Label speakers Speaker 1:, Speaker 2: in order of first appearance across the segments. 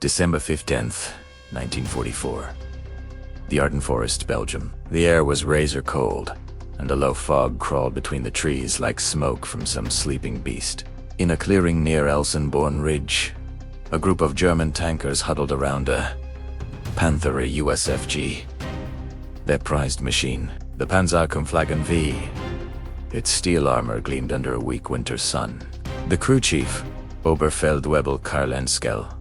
Speaker 1: December 15th, 1944. The Ardennes Forest, Belgium. The air was razor cold, and a low fog crawled between the trees like smoke from some sleeping beast. In a clearing near Elsenborn Ridge, a group of German tankers huddled around a Panzer, a USFG. Their prized machine, the Panzer V. Its steel armor gleamed under a weak winter sun. The crew chief, Oberfeldwebel Karlenskel,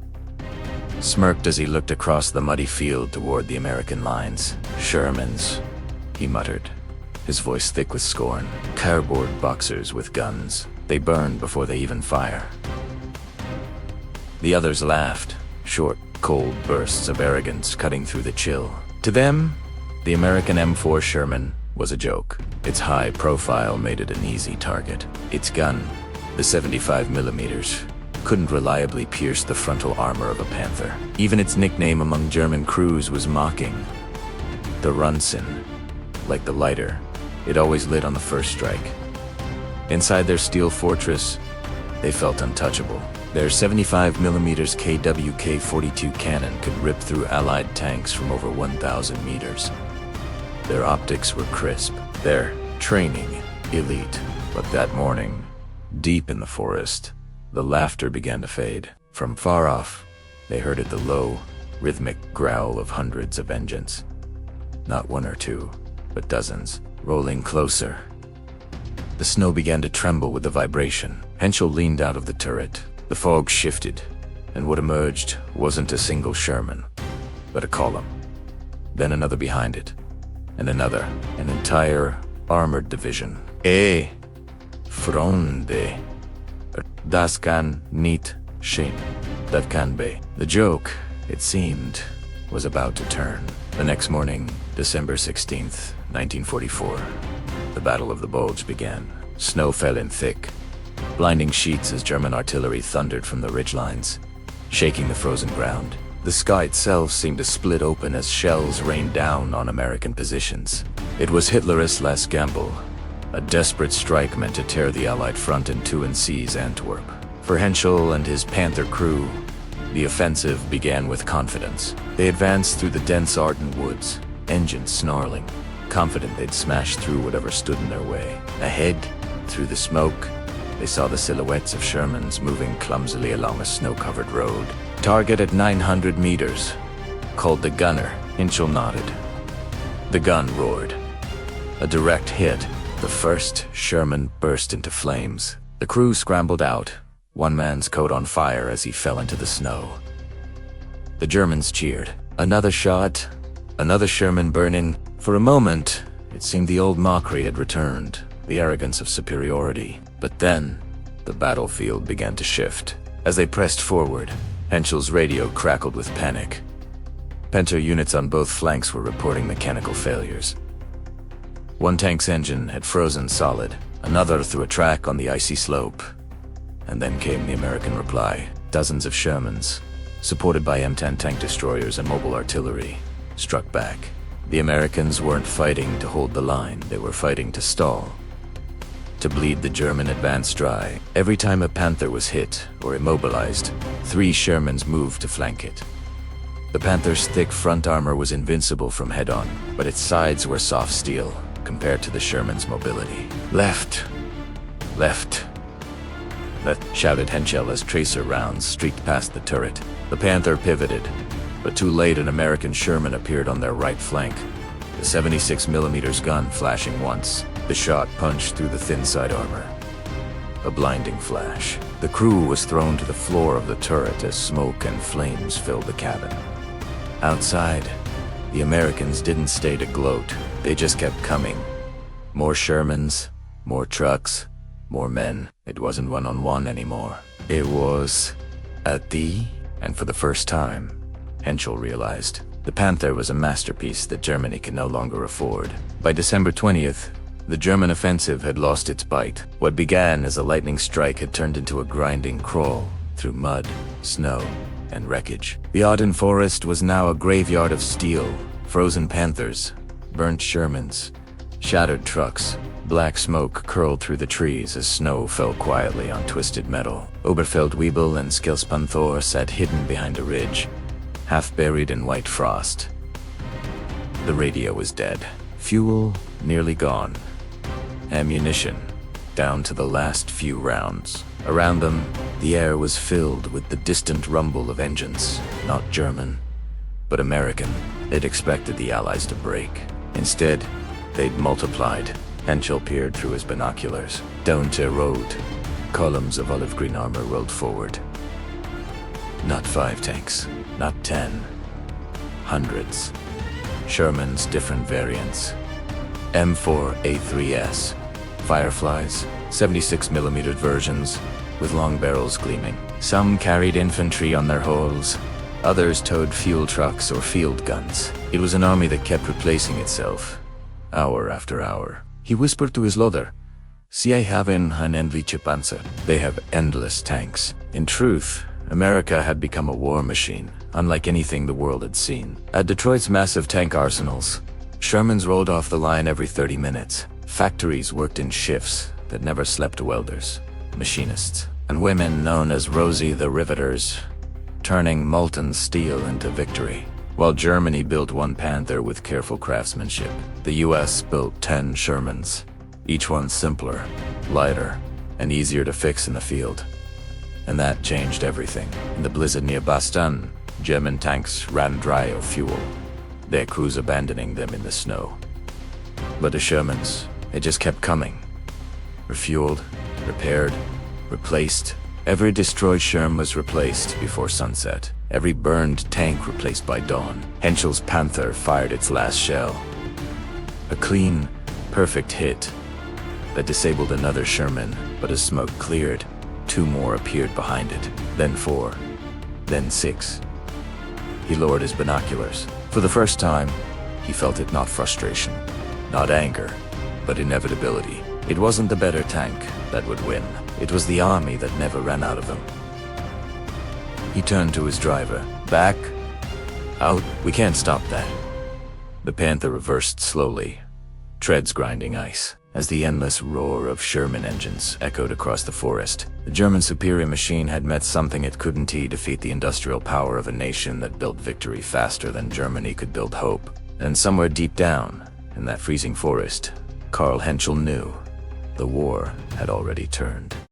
Speaker 1: smirked as he looked across the muddy field toward the American lines. Shermans, he muttered, his voice thick with scorn. Cardboard boxers with guns. They burn before they even fire. The others laughed, short, cold bursts of arrogance cutting through the chill. To them, the American M4 Sherman was a joke. Its high profile made it an easy target. Its gun, the 75mm, couldn't reliably pierce the frontal armor of a Panther. Even its nickname among German crews was mocking. The Runsen. Like the lighter, it always lit on the first strike. Inside their steel fortress, they felt untouchable. Their 75mm KWK-42 cannon could rip through Allied tanks from over 1,000 meters. Their optics were crisp, their training elite. But that morning, deep in the forest, the laughter began to fade. From far off, they heard the low, rhythmic growl of hundreds of engines. Not one or two, but dozens, rolling closer. The snow began to tremble with the vibration. Henschel leaned out of the turret. The fog shifted, and what emerged wasn't a single Sherman, but a column. Then another behind it, and another, an entire armored division. Freunde. Das kann nicht sein. That can be. The joke, it seemed, was about to turn. The next morning, December 16th, 1944, the Battle of the Bulge began. Snow fell in thick, blinding sheets as German artillery thundered from the ridgelines, shaking the frozen ground. The sky itself seemed to split open as shells rained down on American positions. It was Hitler's last gamble, a desperate strike meant to tear the Allied front in two and seize Antwerp. For Henschel and his Panther crew, the offensive began with confidence. They advanced through the dense Ardennes woods, engines snarling, confident they'd smash through whatever stood in their way. Ahead, through the smoke, they saw the silhouettes of Shermans moving clumsily along a snow-covered road. Target at 900 meters. Called the gunner. Henschel nodded. The gun roared. A direct hit. The first Sherman burst into flames. The crew scrambled out, one man's coat on fire as he fell into the snow. The Germans cheered. Another shot, another Sherman burning. For a moment, it seemed the old mockery had returned, the arrogance of superiority. But then, the battlefield began to shift. As they pressed forward, Henschel's radio crackled with panic. Panther units on both flanks were reporting mechanical failures. One tank's engine had frozen solid, another through a track on the icy slope. And then came the American reply. Dozens of Shermans, supported by M10 tank destroyers and mobile artillery, struck back. The Americans weren't fighting to hold the line, they were fighting to stall. To bleed the German advance dry. Every time a Panther was hit or immobilized, 3 Shermans moved to flank it. The Panther's thick front armor was invincible from head-on, but its sides were soft steel compared to the Sherman's mobility. Left, left, left, shouted Henschel as tracer rounds streaked past the turret. The Panther pivoted, but too late an American Sherman appeared on their right flank, the 76mm gun flashing once. The shot punched through the thin side armor. A blinding flash. The crew was thrown to the floor of the turret as smoke and flames filled the cabin. Outside, the Americans didn't stay to gloat. They just kept coming. More Shermans, more trucks, more men. It wasn't one-on-one anymore. It was at the... And for the first time, Henschel realized the Panther was a masterpiece that Germany could no longer afford. By December 20th, the German offensive had lost its bite. What began as a lightning strike had turned into a grinding crawl through mud, snow, and wreckage. The Ardennes Forest was now a graveyard of steel, frozen Panthers, burnt Shermans, Shattered trucks. Black smoke curled through the trees as snow fell quietly on twisted metal. Oberfeldwebel and Skilspanthor sat hidden behind a ridge, half buried in white frost. The radio was dead. Fuel nearly gone. Ammunition down to the last few rounds. Around them, the air was filled with the distant rumble of engines, not German, but American. They'd expected the Allies to break. Instead, they'd multiplied. Henschel peered through his binoculars. Down to road, columns of olive green armor rolled forward. Not 5 tanks, not 10. Hundreds. Sherman's different variants. M4A3S. Fireflies, 76mm versions, with long barrels gleaming. Some carried infantry on their hulls. Others towed fuel trucks or field guns. It was an army that kept replacing itself, hour after hour. He whispered to his loader, "Sie haben ein endliche Panzer." They have endless tanks. In truth, America had become a war machine, unlike anything the world had seen. At Detroit's massive tank arsenals, Shermans rolled off the line every 30 minutes. Factories worked in shifts that never slept. Welders, machinists, and women known as Rosie the Riveters, turning molten steel into victory. While Germany built 1 Panther with careful craftsmanship, the US built 10 Shermans, each one simpler, lighter, and easier to fix in the field. And that changed everything. In the blizzard near Bastogne, German tanks ran dry of fuel, their crews abandoning them in the snow. But the Shermans, they just kept coming. Refueled, repaired, replaced. Every destroyed Sherm was replaced before sunset. Every burned tank replaced by dawn. Henschel's Panther fired its last shell. A clean, perfect hit that disabled another Sherman, but as smoke cleared, 2 more appeared behind it. Then 4, then 6. He lowered his binoculars. For the first time, he felt it, not frustration, not anger, but inevitability. It wasn't the better tank that would win. It was the army that never ran out of them. He turned to his driver. "Back. Out. We can't stop that." The Panther reversed slowly, treads grinding ice, as the endless roar of Sherman engines echoed across the forest. The German superior machine had met something it couldn't defeat the industrial power of a nation that built victory faster than Germany could build hope. And somewhere deep down, in that freezing forest, Karl Henschel knew the war had already turned.